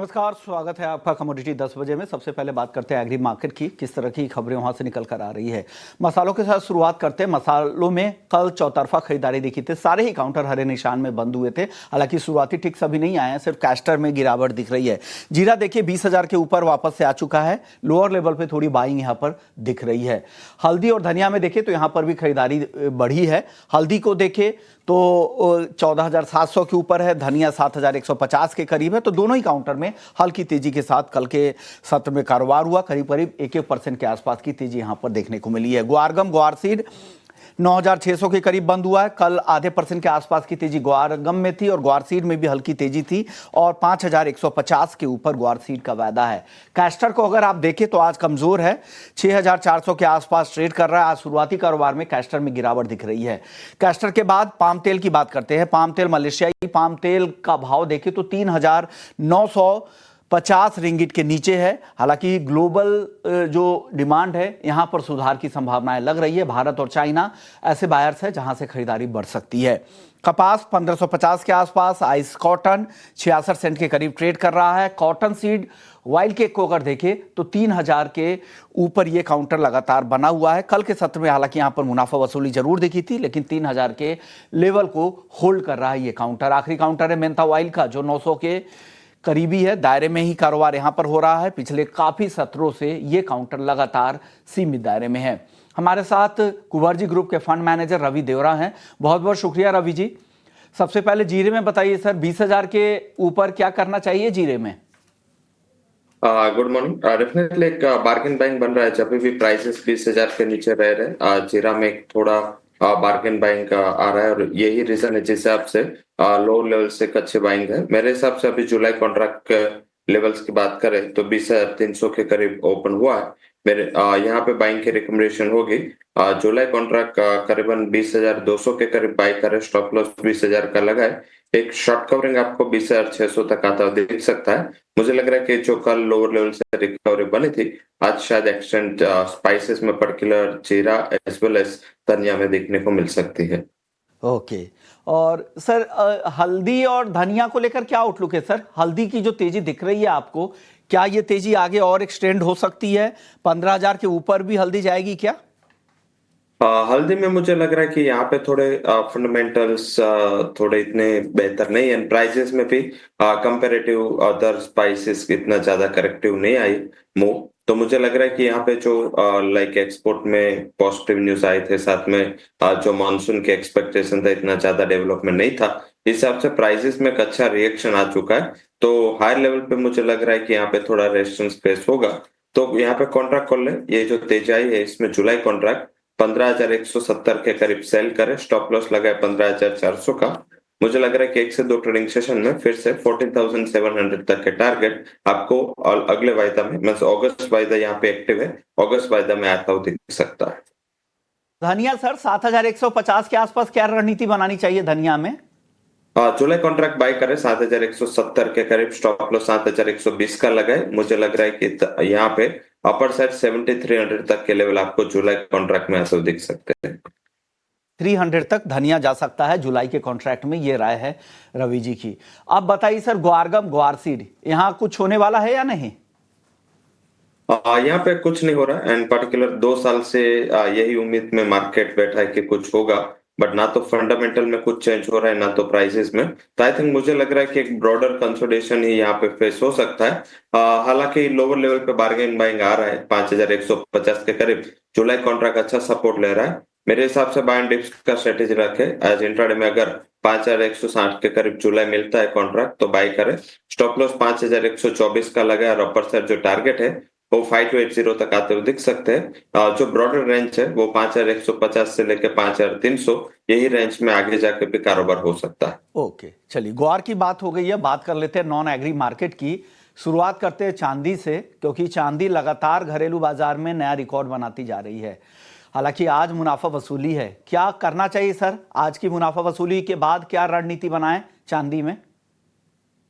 नमस्कार, स्वागत है आपका कमोडिटी 10 बजे में। सबसे पहले बात करते हैं एग्री मार्केट की, किस तरह की खबरें वहां से निकल कर आ रही है। मसालों के साथ शुरुआत करते हैं। मसालों में कल चौतरफा खरीदारी दिखी थी, सारे ही काउंटर हरे निशान में बंद हुए थे। हालांकि शुरुआती टिक्स अभी नहीं आए हैं, सिर्फ कैस्टर में गिरावट दिख रही है। जीरा देखिए 20,000 के ऊपर वापस से आ चुका है, लोअर लेवल पर थोड़ी बाइंग यहाँ पर दिख रही है। हल्दी और धनिया में देखें तो यहाँ पर भी खरीदारी बढ़ी है। हल्दी को देखें तो 14,700 के ऊपर है, धनिया 7,150 के करीब है। तो दोनों ही काउंटर में हल्की तेजी के साथ कल के सत्र में कारोबार हुआ। करीब करीब 1% के आसपास की तेजी यहां पर देखने को मिली है। ग्वारगम ग्वारसीड 9,600 के करीब बंद हुआ है। कल आधे % के आसपास की तेजी ग्वारगम में थी और ग्वारसीड में भी हल्की तेजी थी और 5,150 के ऊपर ग्वारसीड का वायदा है। कैस्टर को अगर आप देखें तो आज कमजोर है, 6,400 के आसपास ट्रेड कर रहा है। आज शुरुआती कारोबार में कैस्टर में गिरावट दिख रही है। कैस्टर के बाद पाम तेल की बात करते हैं। पाम तेल, मलेशियाई पाम तेल का भाव देखें तो 3,950 रिंगिट के नीचे है। हालांकि ग्लोबल जो डिमांड है यहां पर सुधार की संभावनाएं लग रही है। भारत और चाइना ऐसे बायर्स है जहां से खरीदारी बढ़ सकती है। कपास 1,550 के आसपास, आइस कॉटन 66 सेंट के करीब ट्रेड कर रहा है। कॉटन सीड वाइल्ड केक को अगर देखें तो 3,000 के ऊपर ये काउंटर लगातार बना हुआ है। कल के सत्र में हालांकि यहां पर मुनाफा वसूली जरूर दिखी थी, लेकिन 3,000 के लेवल को होल्ड कर रहा है ये काउंटर। आखिरी काउंटर है मेंथा ऑयल का, जो 900 के करीबी है। दायरे में ही कारोबार यहां पर हो रहा है। पिछले काफी सत्रों से यह काउंटर लगातार सीमित दायरे में है। हमारे साथ कुवर्जी ग्रुप के फंड मैनेजर रवि देवरा हैं। बहुत बहुत शुक्रिया रवि जी। सबसे पहले जीरे में बताइए सर, 20,000 के ऊपर क्या करना चाहिए जीरे में? Good morning. डेफिनेटली एक बार्गेन बाइंग बन रहा है जब भी प्राइसेस 20,000 के नीचे रह रहे। जीरा में एक थोड़ा बार्गेन बाइंग आ रहा है और यही रीजन है जिस हिसाब से लो लेवल से अच्छे बाइंग है। मेरे हिसाब से अभी जुलाई कॉन्ट्रैक्ट लेवल्स की बात करें तो 20,300 के करीब ओपन हुआ है। मेरे यहाँ पे बाइंग की रिकमेंडेशन होगी। जुलाई कॉन्ट्रैक्ट करीबन 20,200 के करीब बाई करे, स्टॉप लॉस 20,000 का लगाए। एक शॉर्ट कवरिंग आपको 20,600 तक आता हुआ दिख सकता है। मुझे लग रहा है कि जो कल लोअर लेवल से रिकवरी बनी थी, आज शायद एक्सटेंड स्पाइसेस में पर्टिकुलर जीरा एज वेल एज धनिया में देखने को मिल सकती है। ओके। और सर हल्दी और धनिया को लेकर क्या आउटलुक है सर? हल्दी की जो तेजी दिख रही है आपको, क्या ये तेजी आगे और एक्सटेंड हो सकती है? 15,000 के ऊपर भी हल्दी जाएगी क्या? हल्दी में मुझे लग रहा है कि यहाँ पे थोड़े फंडामेंटल्स थोड़े इतने बेहतर नहीं है। प्राइसेस में भी कंपेरेटिव अदर स्पाइसेस इतना ज्यादा करेक्टिव नहीं आई मूव। तो मुझे लग रहा है कि यहाँ पे जो लाइक एक्सपोर्ट में पॉजिटिव न्यूज आए थे, साथ में जो मानसून के एक्सपेक्टेशन था इतना ज्यादा डेवलपमेंट नहीं था, इस हिसाब से प्राइसेस में एक अच्छा रिएक्शन आ चुका है। तो हायर लेवल पे मुझे लग रहा है कि यहाँ पे थोड़ा रेजिस्टेंस फेस होगा। तो यहाँ पे कॉन्ट्रैक्ट कर ले, ये जो तेजी आई है इसमें जुलाई कॉन्ट्रैक्ट 15,170 के करीब सेल करे, स्टॉप लॉस लगाए 15,400 का। मुझे लग रहा है कि 1 से 2 ट्रेडिंग सेशन में फिर से 14,700 तक के टारगेट आपको अगले वायदा में, मतलब अगस्त वायदा यहाँ पे एक्टिव है, अगस्त वायदा में आता हुआ दिख सकता है। धनिया सर 7,150 के आसपास क्या रणनीति बनानी चाहिए धनिया में? जुलाई कॉन्ट्रैक्ट बाय करे 7,170 के करीब, स्टॉप लॉस 7,120 का लगाए। मुझे लग रहा है कि यहाँ पे अपर साइड 7,300 तक के लेवल आपको जुलाई कॉन्ट्रैक्ट में ऐसे दिख सकते हैं। 300 तक धनिया जा सकता है जुलाई के कॉन्ट्रैक्ट में, ये राय है रवि जी की। अब बताइए सर, ग्वारगम ग्वारसीड यहां कुछ होने वाला है या नहीं? यहाँ पे कुछ नहीं हो रहा एंड पर्टिकुलर 2 साल से यही उम्मीद में मार्केट बैठा है कि कुछ होगा, बट ना तो फंडामेंटल में कुछ चेंज हो रहा है ना तो प्राइसेस में। तो आई थिंक मुझे लग रहा है कि एक ब्रॉडर कंसोलिडेशन ही यहाँ पे फेस हो सकता है। हालांकि लोअर लेवल पे बार्गेन बाइंग आ रहा है 5,150 के करीब। जुलाई कॉन्ट्रैक्ट अच्छा सपोर्ट ले रहा है। मेरे हिसाब से बाय एंड डिप्स का स्ट्रेटेजी रखे। एज इंट्राडे में अगर 5,160 के करीब जुलाई मिलता है कॉन्ट्रैक्ट तो बाय करे। स्टॉप लॉस 5,124 का लगा और अपर साइड जो टारगेट है वो 5,280 तक आते हुए दिख सकते हैं। जो ब्रॉडर रेंज है वो 5,150 से लेकर 5,300, यही रेंज में आगे जाके भी कारोबार हो सकता है। ओके, चलिए ग्वार की बात हो गई है, बात कर लेते हैं नॉन एग्री मार्केट की। शुरुआत करते हैं चांदी से, क्योंकि चांदी लगातार घरेलू बाजार में नया रिकॉर्ड बनाती जा रही है। हालांकि आज मुनाफा वसूली है, क्या करना चाहिए सर? आज की मुनाफा वसूली के बाद क्या रणनीति बनाएं चांदी में?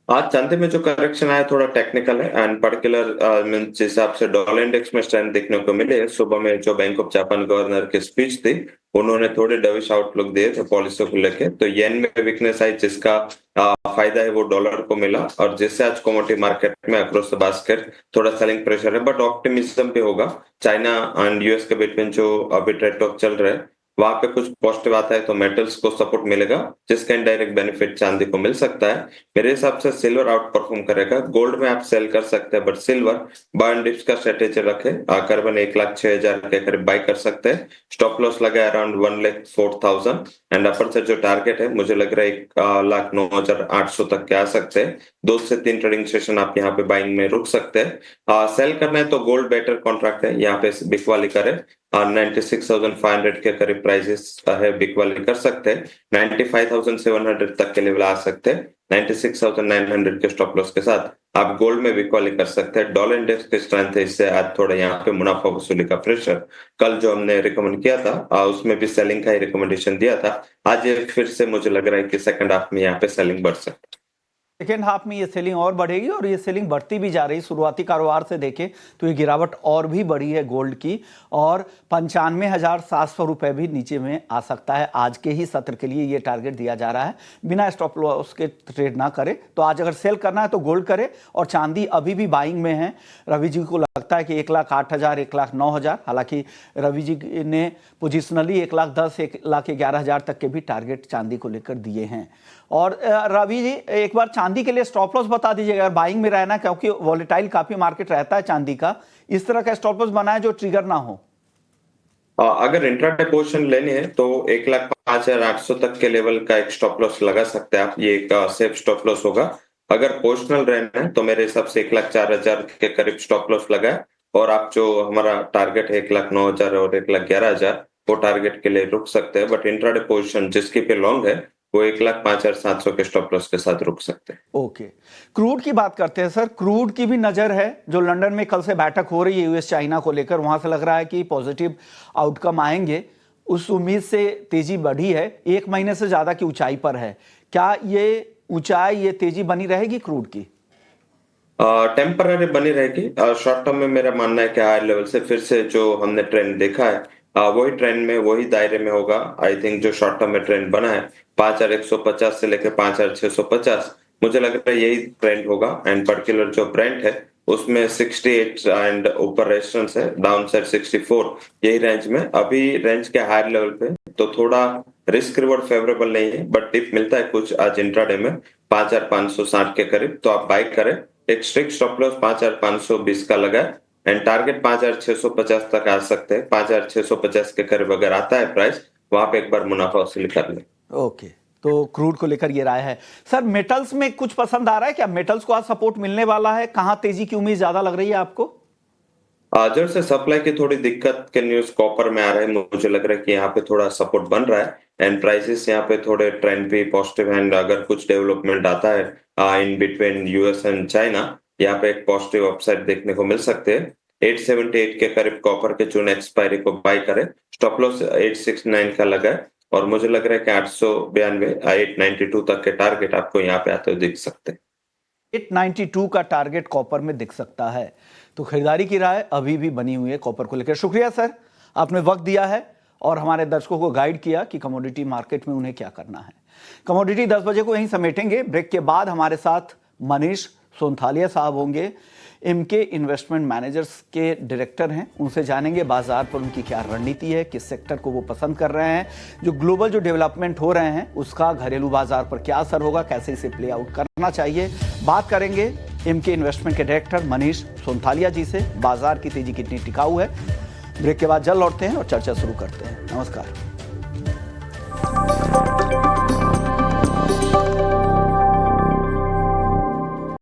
आज चांदी में जो करेक्शन आया थोड़ा टेक्निकल है एंड पर्टिकुलर जिस हिसाब से डॉलर इंडेक्स में स्ट्रेंथ देखने को मिले सुबह में जो बैंक ऑफ जापान गवर्नर की स्पीच थी उन्होंने थोड़े डविश आउटलुक दिए थे पॉलिसी को लेके तो येन में वीकनेस आई जिसका फायदा है वो डॉलर को मिला और जिससे आज कमोडिटी मार्केट में अक्रॉस द बास्केट थोड़ा सेलिंग प्रेशर है बट ऑप्टिमिज्म भी होगा चाइना एंड यूएस के बीच में जो अभी ट्रेड टॉक चल रहा है वहां पे कुछ पॉजिटिव आता है तो मेटल्स को सपोर्ट मिलेगा जिसका इनडायरेक्ट बेनिफिट चांदी को मिल सकता है मेरे हिसाब से सिल्वर आउट परफॉर्म करेगा गोल्ड में आप सेल कर सकते हैं but silver buy and dips का स्ट्रेटेजी रखे करीबन 1,06,000 के करीब बाय कर सकते हैं स्टॉप लॉस लगा अराउंड 1,04,000 एंड अपर से जो टारगेट है मुझे लग रहा है 1,09,800 तक के आ सकते हैं 2 से 3 ट्रेडिंग सेशन आप यहाँ पे बाइंग में रुक सकते हैं सेल करना है तो गोल्ड बेटर कॉन्ट्रैक्ट है यहाँ पे बिकवाली करे 96,500 के करीब प्राइसेस है बिकवाली कर सकते हैं 95,700 तक के लेवल आ सकते हैं 96,900 के स्टॉप लॉस के साथ आप गोल्ड में बिकवाली कर सकते हैं डॉलर इंडेक्स की स्ट्रेंथ है इससे आज थोड़ा यहाँ पे मुनाफा वसूली का प्रेशर कल जो हमने रिकमेंड किया था उसमें भी सेलिंग का ही रिकमेंडेशन दिया था आज ये फिर से मुझे लग रहा है कि सेकंड हाफ में यहाँ पे सेलिंग बढ़ सकती है सेकेंड हाफ में ये सेलिंग और बढ़ेगी और ये सेलिंग बढ़ती भी जा रही शुरुआती कारोबार से देखें तो ये गिरावट और भी बढ़ी है गोल्ड की और 95,700 रुपये भी नीचे में आ सकता है आज के ही सत्र के लिए ये टारगेट दिया जा रहा है बिना स्टॉप लॉस के ट्रेड ना करे तो आज अगर सेल करना है तो गोल्ड करे और चांदी अभी भी बाइंग में है रवि जी को लगता है कि 1,08,000 1,09,000 हालांकि रवि जी ने पोजिशनली 1,10,000 1,11,000 तक के भी टारगेट चांदी को लेकर दिए हैं और रवि जी एक बार चांदी के लिए स्टॉप लॉस बता दीजिएगा अगर बाइंग में रहना क्योंकि वॉलेटाइल काफी मार्केट रहता है चांदी का इस तरह का स्टॉप लॉस बनाए जो ट्रिगर ना हो अगर इंट्राडे पोजीशन लेनी है तो 1,05,800 तक के लेवल का एक स्टॉप लॉस लगा सकते हैं आप ये एक सेफ स्टॉप लॉस होगा अगर पोजिशनल रहना है तो मेरे हिसाब से 1,04,000 के करीब स्टॉप लॉस लगा है और आप जो हमारा टारगेट है 1,09,000 और 1,11,000 वो टारगेट के लिए रुक सकते हैं बट इंट्राडे पोजीशन जिसकी पे लॉन्ग है वो 1,05,700 के स्टॉप लॉस के साथ रुक सकते हैं ओके क्रूड की बात करते हैं सर क्रूड की भी नजर है जो लंदन में कल से बैठक हो रही है यूएस चाइना को लेकर वहां से लग रहा है कि पॉजिटिव आउटकम आएंगे उस उम्मीद से तेजी बढ़ी है 1 महीने से ज्यादा की ऊंचाई पर है क्या ये ऊंचाई ये तेजी बनी रहेगी क्रूड की टेम्पररी बनी रहेगी शॉर्ट टर्म में मेरा मानना है कि हायर लेवल से फिर से जो हमने ट्रेंड देखा है वही ट्रेंड में वही दायरे में होगा आई थिंक जो शॉर्ट टर्म में ट्रेंड बना है 5,150 से लेकर 5,650 मुझे लग रहा है यही ट्रेंड होगा एंड पर्टिकुलर जो ब्रेंट है उसमें 68 एंड ऊपर रेजिस्टेंस है डाउन साइड 64 यही रेंज में अभी रेंज के हायर लेवल पे तो थोड़ा रिस्क रिवॉर्ड फेवरेबल नहीं है बट टिप मिलता है कुछ आज इंट्राडे में 5,560 के करीब तो आप बाय करें एक स्ट्रिक्ट स्टॉप लॉस 5,520 का लगा है एंड टारगेट 5,650 तक आ सकते हैं 5,650 के करीब अगर आता है प्राइस वहां पे एक बार मुनाफा वसूली कर ले ओके तो क्रूड को लेकर ये राय है सर मेटल्स में कुछ पसंद आ रहा है क्या मेटल्स को आज सपोर्ट मिलने वाला है कहां तेजी की उम्मीद ज्यादा लग रही है आपको जब से सप्लाई की थोड़ी दिक्कत के न्यूज कॉपर में आ रहे हैं मुझे लग रहा है कि यहाँ पे थोड़ा सपोर्ट बन रहा है एंड प्राइसेस यहाँ पे थोड़े ट्रेंड भी पॉजिटिव है एंड अगर कुछ डेवलपमेंट आता है in between US and China यहाँ पे एक पॉजिटिव अपसाइड देखने को मिल सकते हैं 878 के करीब कॉपर के जून एक्सपायरी को बाय करें स्टॉप लॉस 869 का लगा है और मुझे लग रहा है कि 892 892 तक के टारगेट आपको यहाँ पे आते हुए दिख सकते हैं 892 का टारगेट कॉपर में दिख सकता है तो खरीदारी की राय अभी भी बनी हुई है कॉपर को लेकर शुक्रिया सर आपने वक्त दिया है और हमारे दर्शकों को गाइड किया कि कमोडिटी मार्केट में उन्हें क्या करना है कमोडिटी 10 बजे को यहीं समेटेंगे ब्रेक के बाद हमारे साथ मनीष सोनथालिया साहब होंगे एमके इन्वेस्टमेंट मैनेजर्स के डायरेक्टर हैं उनसे जानेंगे बाजार पर उनकी क्या रणनीति है किस सेक्टर को वो पसंद कर रहे हैं जो ग्लोबल जो डेवलपमेंट हो रहे हैं उसका घरेलू बाजार पर क्या असर होगा कैसे इसे प्ले आउट करना चाहिए बात करेंगे एमके इन्वेस्टमेंट के डायरेक्टर मनीष सोनथालिया जी से बाजार की तेजी कितनी टिकाऊ है ब्रेक के बाद जल्द लौटते हैं और चर्चा शुरू करते हैं नमस्कार